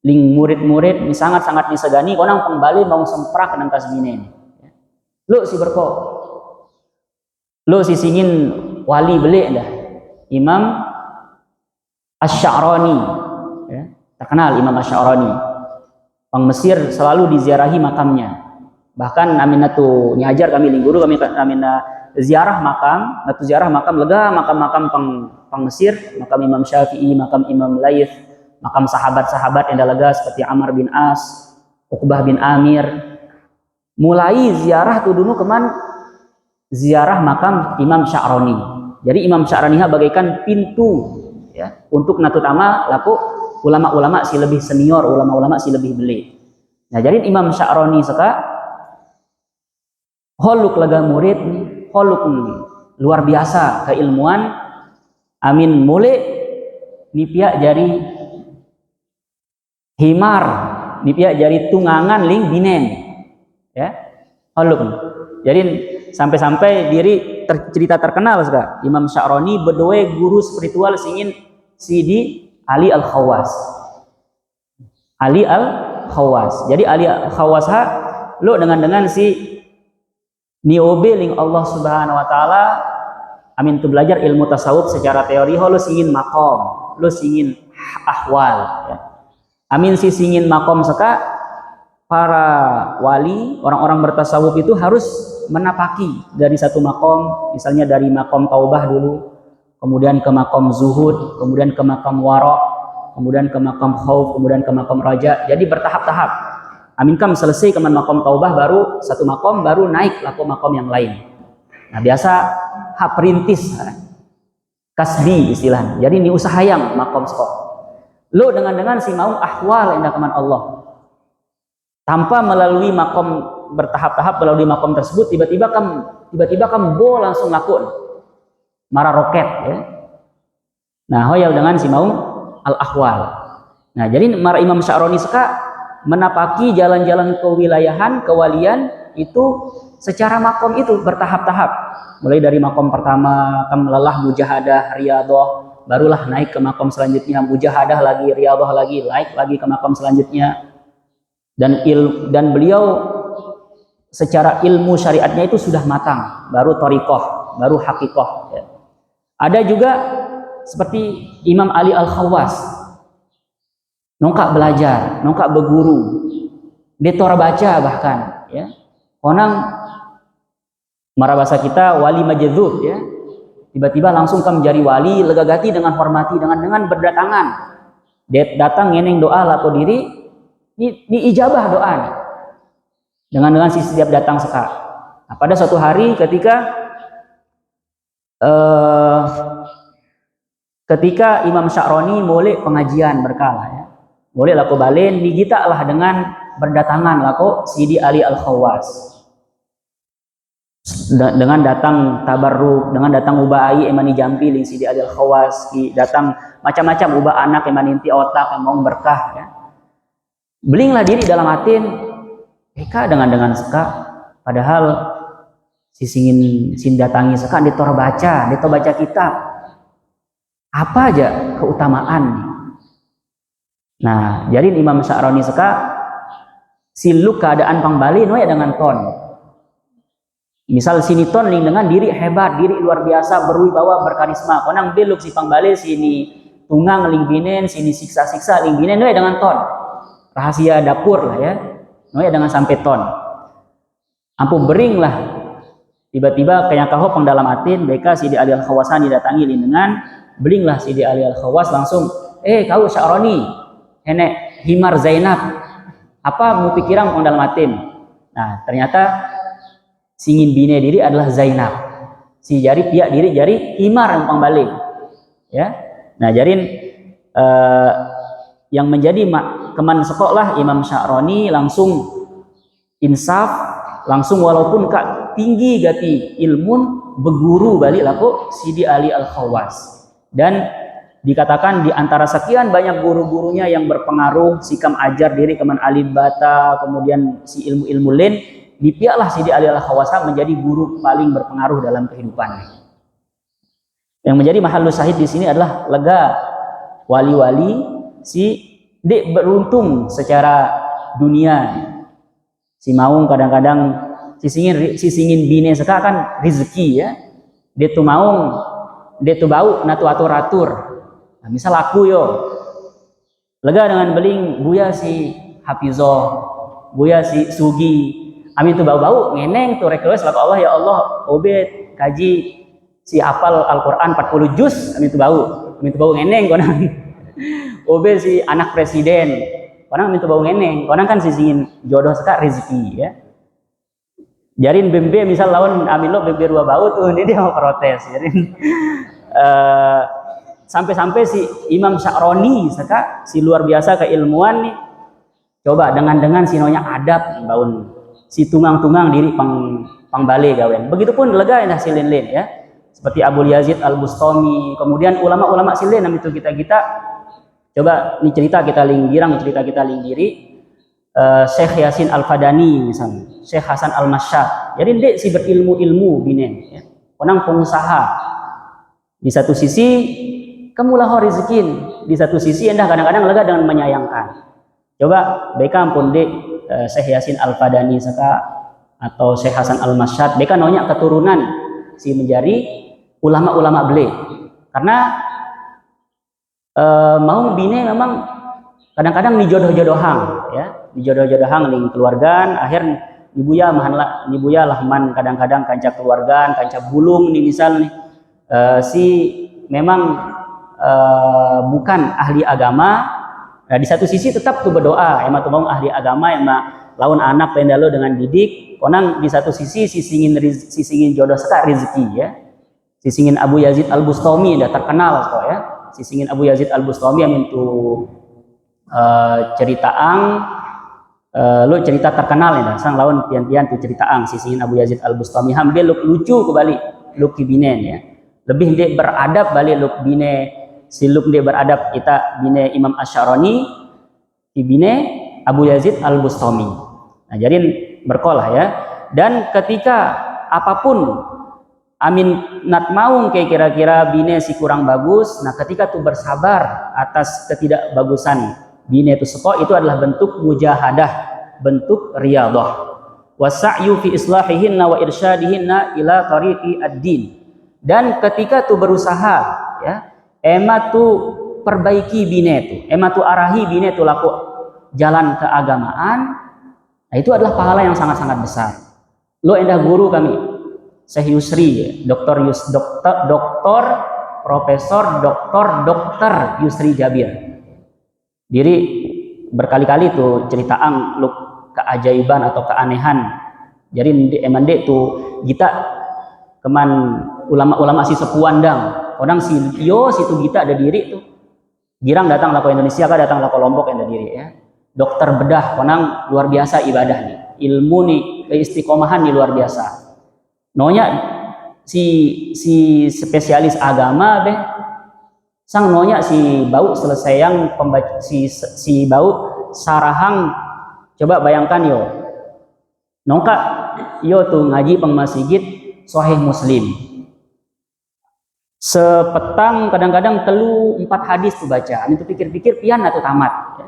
S1: ling murid-murid ni sangat-sangat disegani konang pembali mau semprak nang kasbine. Lo si berko. Lo si singin wali beli dah. Imam Asy-Sya'rani ya, terkenal Imam Asy-Sya'rani. Orang Mesir selalu diziarahi makamnya. Bahkan amina tu nyajar kami lingguru kami amina ziarah makam lega makam-makam pang Mesir, makam Imam Syafi'i, makam Imam Laits, makam sahabat-sahabat yang lega seperti Amr bin As, Uqbah bin Amir. Mulai ziarah tu dulu keman ziarah makam Imam Sya'rani. Jadi Imam Sya'rani bagaikan pintu ya untuk natutama laku ulama-ulama si lebih senior, ulama-ulama si lebih beli. Nah, jadi Imam Sya'rani seka holuk lega murid nih, holuk luar biasa keilmuan. Amin mulai nipia jari himar, nipia jari tungangan ling binen. Ya. Holuk. Jadi sampai-sampai diri cerita terkenal seka Imam Sya'rani bedoe guru spiritual singin Sidi Ali Al-Khawas. Ali Al-Khawas. Jadi Ali Al-Khawas lo dengan si niobe ling Allah Subhanahu wa taala amin tu belajar ilmu tasawuf secara teori lo singin makom, lo singin ahwal ya. Amin si singin makom seka para wali, orang-orang bertasawuf itu harus menapaki dari satu makom, misalnya dari makom taubah dulu, kemudian ke makom zuhud, kemudian ke makom wara, kemudian ke makom khauf, kemudian ke makom raja. Jadi bertahap-tahap. Amin kam selesai ke makom taubah baru satu makom baru naik laku makom yang lain. Nah, biasa hak perintis kasbi istilahnya. Jadi ini usaha yang makom skop. Lo dengan si mau ahwal indah keman Allah. Tanpa melalui makom bertahap-tahap melalui makom tersebut tiba-tiba kamu langsung ngakun marah roket ya. Nah, hoyal dengan si mau al-ahwal. Nah, jadi marah Imam Sya'rani seka menapaki jalan-jalan kewilayahan, kewalian itu secara makom itu bertahap-tahap. Mulai dari makom pertama kamu lelah mujahadah, riyadhah, barulah naik ke makom selanjutnya mujahadah lagi, riyadhah lagi, naik lagi ke makom selanjutnya. Dan beliau secara ilmu syariatnya itu sudah matang, baru thariqah, baru hakikoh ya. Ada juga seperti Imam Ali Al-Khawas nongkak belajar, nongkak berguru, detora baca bahkan ya. Konang marabasa kita wali majdzub ya. Tiba-tiba langsung kamu menjadi wali legagati dengan hormati dengan berdatangan Dia datang ngeneng doa laku diri, ini ijabah doa nih. Dengan si setiap datang seka. Nah, pada suatu hari ketika Imam Sya'roni mulai pengajian berkala ya. Mulai laku balen digita lah dengan berdatangan laku Sidi Ali Al-Khawas. Dengan datang tabarruk, dengan datang ubah ai emani jampi ling Sidi Ali Al-Khawas, datang macam-macam ubah anak emani inti otak yang mau berkah ya. Belinglah diri dalam hatin Eka dengan seka, padahal si sin datangi seka ditor baca kitab. Apa aja keutamaan nih. Nah, jadi Imam Sya'roni seka siluk keadaan pangbali no ya dengan ton. Misal sini ton ling dengan diri hebat, diri luar biasa, berwibawa, berkarisma. Konang beluk si pangbali sini tungang ling binen, sini siksa-siksa ling binen no ya dengan ton. Rahasia dapur lah ya. No ya dengan sampai ton. Ampu bering lah. Tiba-tiba kayak kau pang dalam atin, mereka Sidi Ali Al-Khawasan didatangi dengan belinglah Sidi Ali Al-Khawas langsung, kau Sya'roni, enek himar Zainab. Apa mau pikiran pang dalam atin? Nah, ternyata singin bine diri adalah Zainab. Si jari piak diri jari himar yang pang balik. Ya. Nah, jarin yang menjadi keman sekolah Imam Sya'roni langsung insaf, langsung walaupun kak tinggi gati ilmun berguru balik laku Sidi Ali Al-Khawas. Dan dikatakan di antara sekian banyak guru-gurunya yang berpengaruh sikam ajar diri keman alim bata, kemudian si ilmu-ilmu lain, dipiaklah Sidi Ali Al-Khawas menjadi guru paling berpengaruh dalam kehidupannya. Yang menjadi mahallus syahid di sini adalah lega wali-wali si dek beruntung secara dunia. Si maung kadang-kadang si singin bine seka kan rezeki ya. Dia tuh maung, dia tuh bau natu atur-atur. Nah, misal aku yo lega dengan beling buya si Hafizoh, buya si Sugi. Amin tuh bau-bau ngeneng tuh request laku Allah ya Allah, obet kaji si hafal Al-Qur'an 40 juz, amin tuh bau ngeneng konang. Obe si anak presiden, konang minta bau ngeneng, konang kan sisingin jodoh seka rezeki ya. Jarin bembe misal lawan amilo bembe dua bau tuh, ini dia mau protes. Jarin sampai-sampai si Imam Sya'roni seka si luar biasa keilmuan nih, coba dengan sinonya adab baun si tunggang-tunggang diri pang bale gawen. Begitupun lega yang hasilin lain ya. Seperti Abu Yazid Al-Bustami, kemudian ulama-ulama silin nam itu kita coba ini cerita kita linggiri Syekh Yasin Al-Fadani misalnya, Syekh Hasan Al-Masyad. Jadi dek si berilmu binen ya. Konang pengusaha. Di satu sisi kemulah rezekin, di satu sisi endah kadang-kadang lega dengan menyayangkan. Coba beka ampun dek Syekh Yasin Al-Fadani saka atau Syekh Hasan Al-Masyad, beka nanya keturunan si menjadi ulama-ulama beli. Karena mau bine memang kadang-kadang dijodoh-jodohang ya, dijodoh-jodohang ling keluargaan akhir nibuya lahman kadang-kadang kanca keluargaan, kanca bulung nih misal nih si memang bukan ahli agama. Nah, di satu sisi tetap tuh berdoa emak tuh mau ahli agama emak lawan anak pendalo dengan didik konang. Di satu sisi sisingin jodoh seka rezeki ya, sisingin Abu Yazid Al-Bustami dah terkenal kok ya. Sisingin Abu Yazid Al-Bustami amin tu lo cerita terkenal ya sang lawan pian-pian tu ceritaang sisingin Abu Yazid Al-Bustami hampir lucu kembali luk kibinen ya, lebih dia beradab balik luk bine siluk dia beradab kita bine Imam Asy-Sya'roni kibine Abu Yazid Al-Bustami. Nah, jadi berkolah ya. Dan ketika apapun amin nat maung kayak kira-kira bine si kurang bagus, nah ketika tuh bersabar atas ketidakbagusan bine itu seko, itu adalah bentuk mujahadah, bentuk riyadhah. Wasa'yu fi islahihinna wa irsyadihinna ila tariqi ad-din. Dan ketika tuh berusaha ya, ema tuh perbaiki bine tuh, ema tuh arahi bine tuh laku jalan keagamaan, nah itu adalah pahala yang sangat-sangat besar. Lo endah guru kami Syekh Yusri, Doktor Yusri Jabir. diri berkali-kali tuh ceritaan lu keajaiban atau keanehan. Jadi emang dek tuh kita keman ulama-ulama si sepuan dang. Orang si yo situ kita ada diri tuh. Girang datang lah ke Indonesia kah datang lah ke Lombok yang ada diri ya. Dokter bedah konang luar biasa ibadah nih. Ilmu nih keistiqomahan nih luar biasa. Nonya si spesialis agama deh sang nonya si bau selesai yang pembaca si bau sarahang coba bayangkan yo nongka yo tuh ngaji peng masjid Sahih Muslim sepetang kadang-kadang telu 4 hadis tuh baca itu pikir-pikir pian atau tamat ya.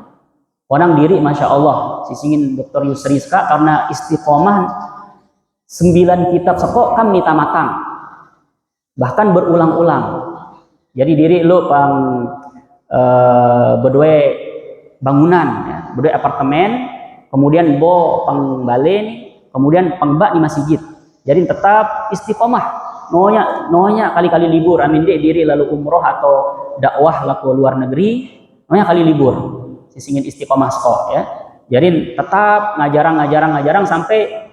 S1: Orang diri Masya Allah sisingin Dr. Yusri Ska karena istiqomah 9 kitab sekok kam nitamatang bahkan berulang-ulang. Jadi diri lo pang berdua bangunan ya, berdua apartemen kemudian bo pang balen kemudian pengbak di masjid. Jadi tetap istiqomah nonya kali-kali libur amin dek diri lalu umroh atau dakwah lah ke luar negeri nonya kali libur sisingin istiqomah skok ya. Jadi tetap ngajarang sampai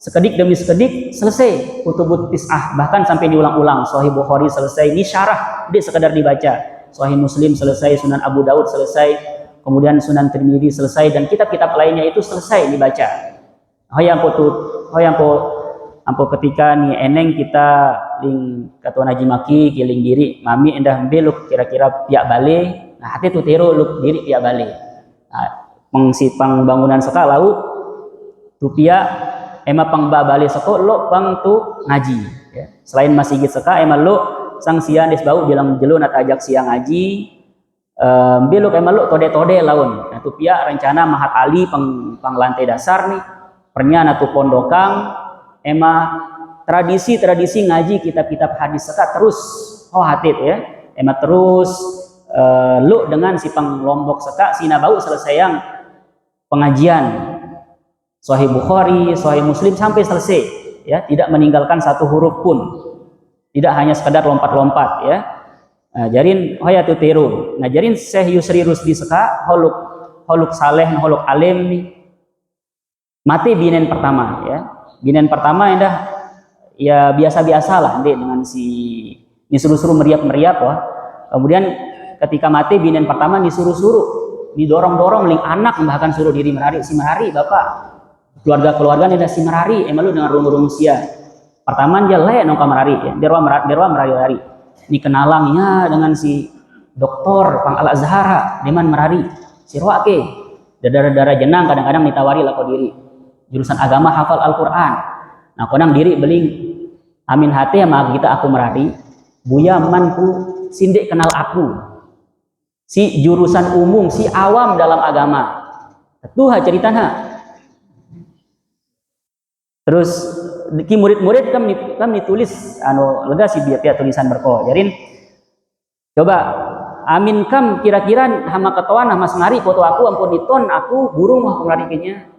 S1: sekedik demi sekedik selesai kutubut tis'ah bahkan sampai diulang-ulang. Sahih Bukhari selesai ini syarah dia sekedar dibaca, Sahih Muslim selesai, Sunan Abu Daud selesai, kemudian Sunan Tirmidzi selesai dan kitab-kitab lainnya itu selesai dibaca. Ampo ketika nih eneng kita ling kata Naji Maki kiling diri mami endah beluk kira-kira piak bale nah hati tuh tiru luk diri piak bale pang bangunan seka lau tu piak ema pang bale seko lo pang tu ngaji ya. Selain masjid seka ema lo sang siang des bau bilang jelo nat ajak siang ngaji beluk ema lo tode-tode laun nah tu piak rencana mahat ali pang lantai dasar nih pernya natu pondokang ema tradisi ngaji kitab-kitab hadis seka terus hatit ya ema terus lu dengan si pang Lombok seka sina bau selesai yang pengajian Sahih Bukhari, Sahih Muslim sampai selesai ya tidak meninggalkan satu huruf pun tidak hanya sekedar lompat-lompat ya. Nah, jarin hayatu tiru nah jarin Syekh Yusri Rusdi seka holuk saleh holuk alim nih mati binen pertama ya. Binen pertama indah ya biasa-biasa lah dengan si disuruh-suruh meriap-meriap wah. Kemudian ketika mati binen pertama disuruh-suruh didorong-dorong ling anak bahkan suruh diri merari si merari bapak keluarga ini si merari emalu dengan rung-rung sia pertama dia le nongka merari ya derwa merari ini kenalangnya dengan si doktor pang Al Azhara deman merari si roake darah jenang kadang-kadang ditawari lako diri jurusan agama hafal Al-Quran nah konang diri beling amin hati sama kita aku merari buya manku sindek kenal aku si jurusan umum si awam dalam agama itu ceritanya terus ki murid-murid kami tulis lega si biar tulisan berko jarin coba amin kam kira-kira hama ketuan hama sengari foto aku ampun iton aku burung aku merari kayaknya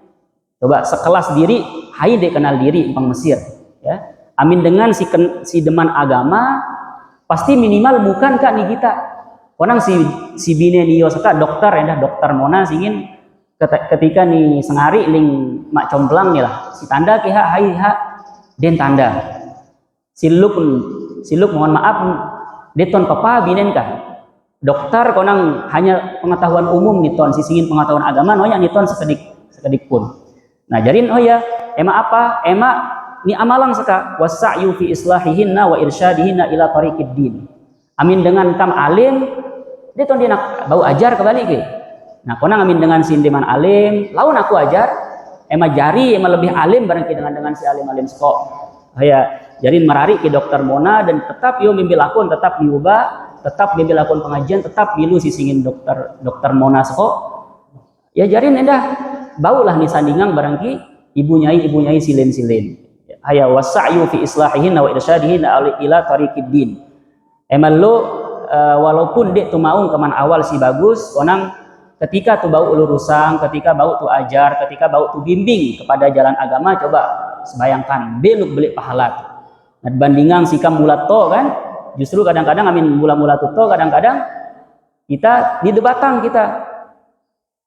S1: coba sekelas diri hai dek kenal diri pang Mesir ya amin dengan si deman agama pasti minimal bukan kak nih kita konang si bine niyo seka dokter endah dokter mona singin ketika nih sengari ling mak complang nih lah si tanda kiha hai ha den tanda siluk mohon maaf deton papa binen kah dokter konang hanya pengetahuan umum niton sisingin pengetahuan agama noya niton sekedik pun. Nah jarin ya ema apa ema ni amalang seka wasa'yu fi islahihinna wa irsyadihinna ila tariqid din amin dengan kam alim dia ton dia nak bau ajar kembali ke nah konang amin dengan sindiman alim laun aku ajar ema jari ema lebih alim barangkali dengan si alim sekok ya jarin merari ke dokter Mona dan tetap yo mimpi lakon tetap diubah tetap mimpi lakon pengajian tetap bilu sisingin dokter Mona sekok ya jarin endah baulah nih sandingang barangki ibu nyai silin haya wasa'yu fi islahihin wa irsyadihin ila tariqid din emal lo walaupun dek tu maung keman awal si bagus konang ketika tu bau lurusang ketika bau tu ajar ketika bau tu bimbing kepada jalan agama coba sebayangkan beluk belik pahala nah bandingan sikam mulat to kan justru kadang-kadang amin mula-mula tu to kadang-kadang kita di debatang kita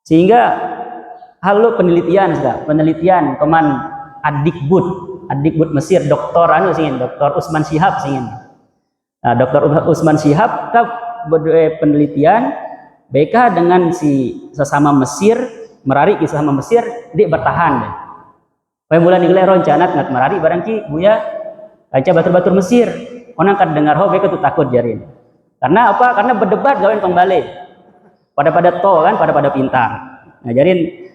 S1: Sehingga halo penelitian keman Adikbud Mesir Dr. Dr. Usman Syihab singin. Nah, Dr. Usman Syihab penelitian BK dengan si sesama Mesir merari sesama Mesir dia bertahan. Mulai nilai roncanat ngat merari barangki buya kaca batur-batur Mesir. Orang kan dengar ho BK tuh takut jarin. Karena apa? Karena berdebat gawen pembalik. Pada pada pintar. Nah, jarin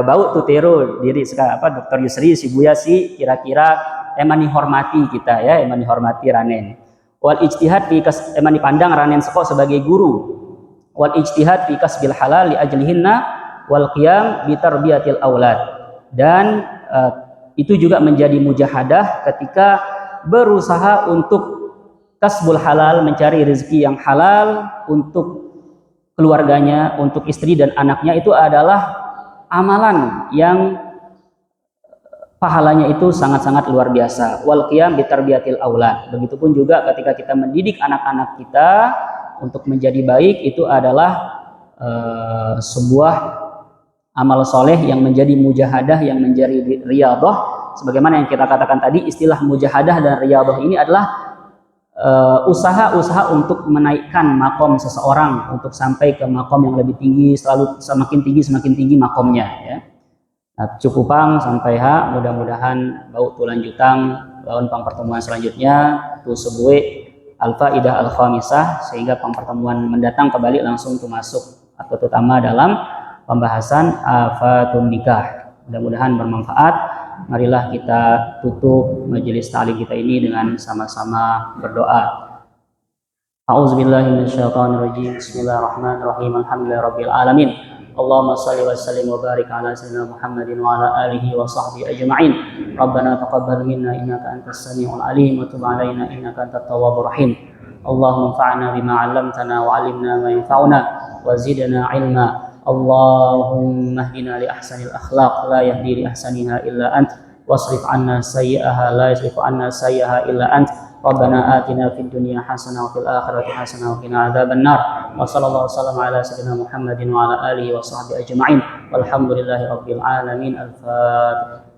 S1: bau tuh teru diri sekarang Dr. Yusri si Buya si kira-kira emang dihormati kita ya, emang dihormati Ranen. Wal ijtihad fi emang dipandang Ranen Seko sebagai guru. Wal ijtihad fi kasbil halal li ajlihinna wal qiyam bi tarbiyatil aulad. Dan itu juga menjadi mujahadah ketika berusaha untuk kasbul halal, mencari rezeki yang halal untuk keluarganya, untuk istri dan anaknya. Itu adalah amalan yang pahalanya itu sangat-sangat luar biasa. Wal qiyam bi tarbiyatil aulad. Begitupun juga ketika kita mendidik anak-anak kita untuk menjadi baik, itu adalah sebuah amal soleh yang menjadi mujahadah, yang menjadi riyadhah. Sebagaimana yang kita katakan tadi, istilah mujahadah dan riyadhah ini adalah usaha-usaha untuk menaikkan makom seseorang untuk sampai ke makom yang lebih tinggi, selalu semakin tinggi makomnya ya. Nah, cukupang sampai mudah-mudahan bau tulan jutang lawan pertemuan selanjutnya tu sebue al-faidah al-khamisah, sehingga pertemuan mendatang kembali langsung tu masuk atau terutama dalam pembahasan afatun nikah. Mudah-mudahan bermanfaat. Marilah kita tutup majelis ta'lim kita ini dengan sama-sama berdoa. A'udzubillahi minasyaitonirrajim. Bismillahirrahmanirrahim. Alhamdulillahirabbil alamin. Allahumma shalli wa sallim wa barik ala sayyidina Muhammadin wa ala alihi wa sahbihi ajma'in. Rabbana taqabbal minna innaka antas samiul alim wa tub alaina innaka antat tawwabur rahim. Allahumma anfa'na bima 'allamtana wa 'allimna ma yanfa'una wa zidna 'ilma. Allahumma hdina li ahsanil akhlaq la yahdi li ahsaniha illa ant wasrif anna sayyi'aha la yasrifu anna sayyi'aha illa ant. Rabbana atina fid dunya hasanah wa fil akhirati hasanah wa qina adzaban nar. Wa sallallahu wasallam ala sayyidina Muhammadin wa ala alihi wa sahbihi ajma'in. Walhamdulillahi rabbil alamin. Al-Fatihah.